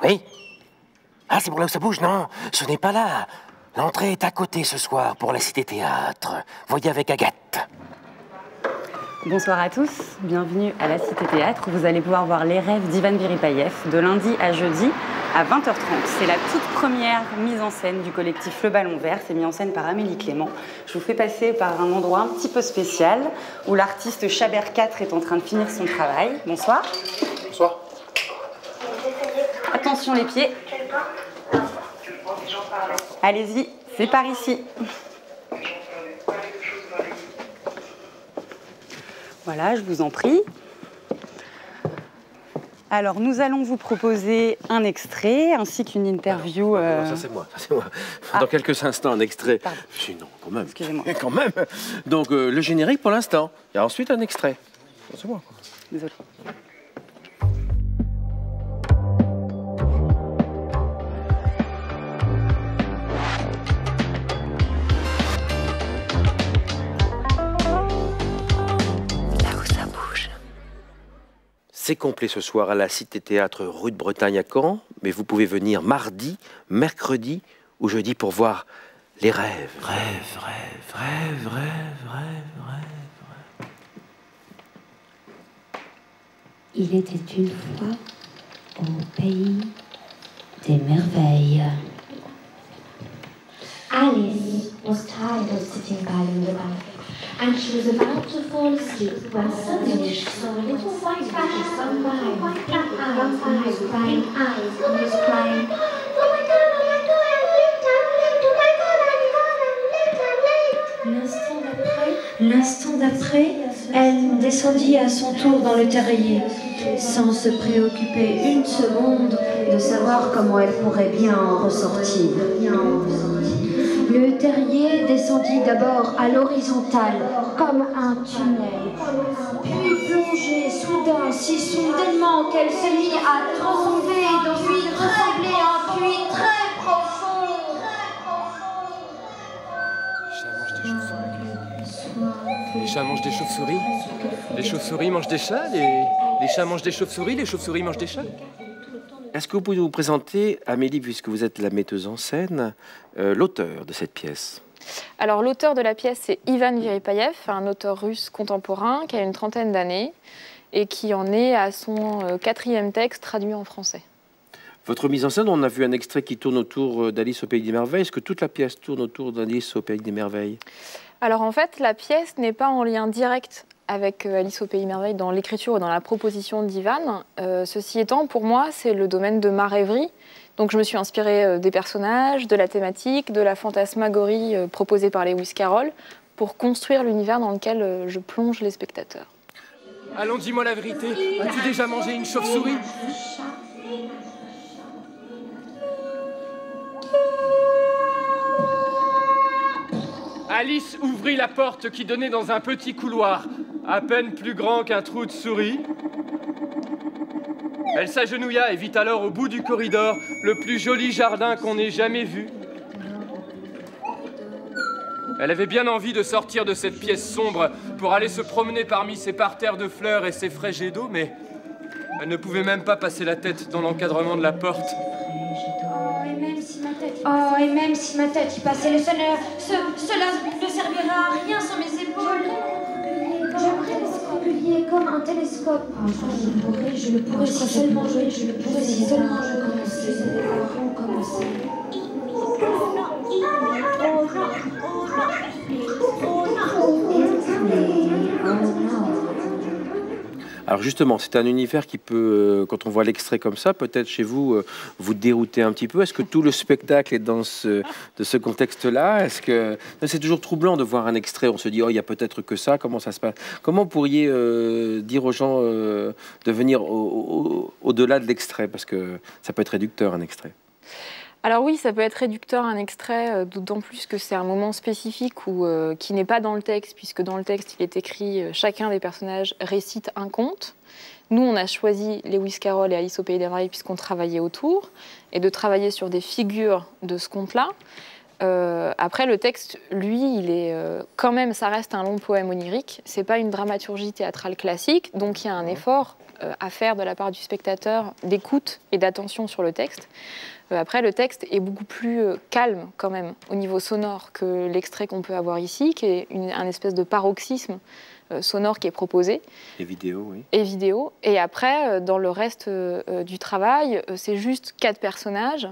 Oui? Ah, c'est pour là où ça bouge? Non, ce n'est pas là. L'entrée est à côté ce soir pour la Cité Théâtre. Voyez avec Agathe. Bonsoir à tous, bienvenue à la Cité Théâtre où vous allez pouvoir voir Les Rêves d'Ivan Viripayev de lundi à jeudi à 20h30. C'est la toute première mise en scène du collectif Le Ballon Vert, c'est mis en scène par Amélie Clément. Je vous fais passer par un endroit un petit peu spécial où l'artiste Chabert 4 est en train de finir son travail. Bonsoir. Bonsoir. Attention les pieds. Allez-y, c'est par ici. Voilà, je vous en prie. Alors, nous allons vous proposer un extrait ainsi qu'une interview. Ça, c'est moi. Dans quelques instants, un extrait. Pardon. Sinon, quand même. Excusez-moi. Quand même. Donc, le générique pour l'instant. Et ensuite, un extrait. C'est moi. Désolée. C'est complet ce soir à la Cité Théâtre rue de Bretagne à Caen, mais vous pouvez venir mardi, mercredi ou jeudi pour voir les rêves. Rêves. Il était une fois au pays des merveilles. Alice was tired of sitting by the river, and she was about to fall asleep when suddenly she saw a little white rabbit run by, with crying eyes, and was crying, "Oh my God, I'm late, oh my God, I'm late." L'instant d'après, elle descendit à son tour dans le terrier, sans se préoccuper une seconde de savoir comment elle pourrait bien en ressortir. Le terrier descendit d'abord à l'horizontale, comme un tunnel, puis plongeait soudain, si soudainement qu'elle se mit à trembler, puis trembler un puits très profond. Les chats mangent des chauves-souris. Les chauves-souris mangent des chats. Les chats mangent des chauves-souris. Les chauves-souris mangent des chats. Est-ce que vous pouvez vous présenter, Amélie, puisque vous êtes la metteuse en scène, l'auteur de cette pièce? Alors l'auteur de la pièce, c'est Ivan Viripayev, un auteur russe contemporain qui a une trentaine d'années et qui en est à son 4e texte traduit en français. Votre mise en scène, on a vu un extrait qui tourne autour d'Alice au Pays des Merveilles. Est-ce que toute la pièce tourne autour d'Alice au Pays des Merveilles? Alors en fait, la pièce n'est pas en lien direct avec Alice au Pays des Merveilles dans l'écriture ou dans la proposition d'Ivan. Ceci étant, pour moi, c'est le domaine de ma rêverie. Donc je me suis inspirée des personnages, de la thématique, de la fantasmagorie proposée par Lewis Carroll pour construire l'univers dans lequel je plonge les spectateurs. Allons, dis-moi la vérité. As-tu déjà mangé une chauve-souris? Alice ouvrit la porte qui donnait dans un petit couloir, à peine plus grand qu'un trou de souris. Elle s'agenouilla et vit alors au bout du corridor le plus joli jardin qu'on ait jamais vu. Elle avait bien envie de sortir de cette pièce sombre pour aller se promener parmi ses parterres de fleurs et ses frais jets d'eau, mais elle ne pouvait même pas passer la tête dans l'encadrement de la porte. Oh, et même si ma tête y passait, cela ne servira à rien sans mes épaules. J'aimerais l'escombrier comme un télescope. Je le pourrais si seulement je commençais. Alors justement, c'est un univers qui peut, quand on voit l'extrait comme ça, peut-être chez vous, vous dérouter un petit peu. Est-ce que tout le spectacle est dans de ce contexte-là? Est-ce que c'est toujours troublant de voir un extrait? On se dit, oh, il y a peut-être que ça. Comment ça se passe? Comment vous pourriez dire aux gens de venir au-delà de l'extrait? Parce que ça peut être réducteur, un extrait. Alors oui, ça peut être réducteur un extrait, d'autant plus que c'est un moment spécifique qui n'est pas dans le texte, puisque dans le texte, il est écrit chacun des personnages récite un conte. Nous, on a choisi Lewis Carroll et Alice au Pays des Merveilles puisqu'on travaillait autour, et de travailler sur des figures de ce conte-là. Après, le texte, lui, il est quand même, ça reste un long poème onirique. C'est pas une dramaturgie théâtrale classique, donc il y a un effort à faire de la part du spectateur d'écoute et d'attention sur le texte. Après, le texte est beaucoup plus calme quand même au niveau sonore que l'extrait qu'on peut avoir ici, qui est un espèce de paroxysme sonore qui est proposé. Et vidéo, oui. Et vidéo. Et après, dans le reste du travail, c'est juste 4 personnages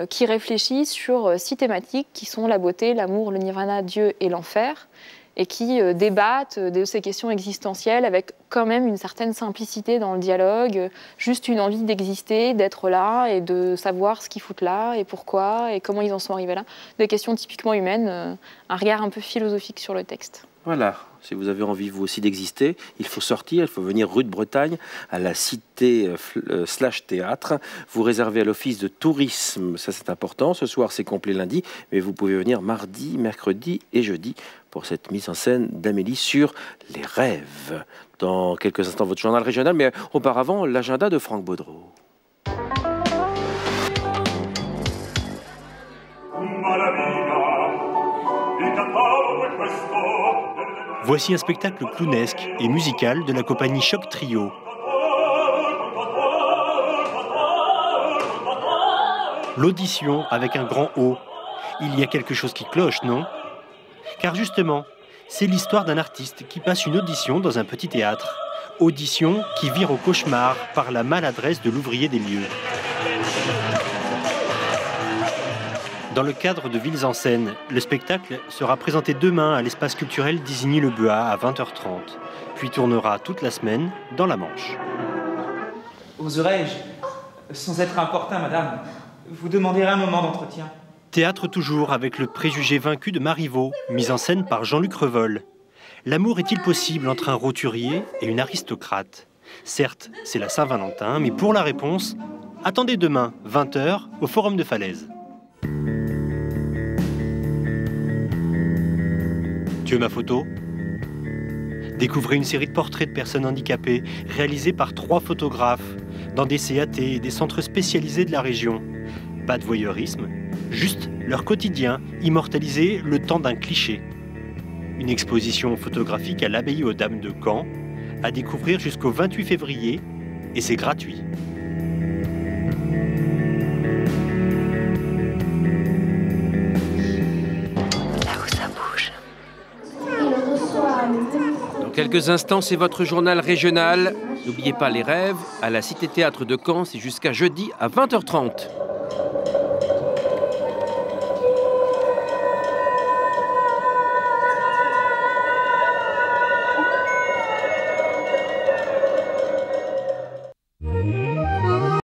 qui réfléchissent sur 6 thématiques qui sont la beauté, l'amour, le nirvana, Dieu et l'enfer, et qui débattent de ces questions existentielles avec quand même une certaine simplicité dans le dialogue, juste une envie d'exister, d'être là et de savoir ce qu'ils foutent là et pourquoi et comment ils en sont arrivés là. Des questions typiquement humaines, un regard un peu philosophique sur le texte. Voilà, si vous avez envie vous aussi d'exister, il faut sortir, il faut venir rue de Bretagne, à la cité / théâtre. Vous réservez à l'office de tourisme, ça c'est important. Ce soir c'est complet lundi, mais vous pouvez venir mardi, mercredi et jeudi pour cette mise en scène d'Amélie sur les rêves. Dans quelques instants, votre journal régional, mais auparavant, l'agenda de Franck Baudreau. Voici un spectacle clownesque et musical de la compagnie Choc Trio. L'audition avec un grand O. Il y a quelque chose qui cloche, non? Car justement, c'est l'histoire d'un artiste qui passe une audition dans un petit théâtre. Audition qui vire au cauchemar par la maladresse de l'ouvrier des lieux. Dans le cadre de Villes en scène, le spectacle sera présenté demain à l'espace culturel d'Isigny-le-Buat à 20h30, puis tournera toute la semaine dans la Manche. Oserais-je, sans être importun, madame, vous demander un moment d'entretien? Théâtre toujours avec le préjugé vaincu de Marivaux, mise en scène par Jean-Luc Revol. L'amour est-il possible entre un roturier et une aristocrate? Certes, c'est la Saint-Valentin, mais pour la réponse, attendez demain, 20h, au Forum de Falaise. Tu veux ma photo? Découvrez une série de portraits de personnes handicapées réalisés par 3 photographes dans des CAT et des centres spécialisés de la région. Pas de voyeurisme, juste leur quotidien immortalisé le temps d'un cliché. Une exposition photographique à l'abbaye aux Dames de Caen à découvrir jusqu'au 28 février et c'est gratuit. Dans quelques instants, c'est votre journal régional. N'oubliez pas les rêves, à la Cité Théâtre de Caen, c'est jusqu'à jeudi à 20h30.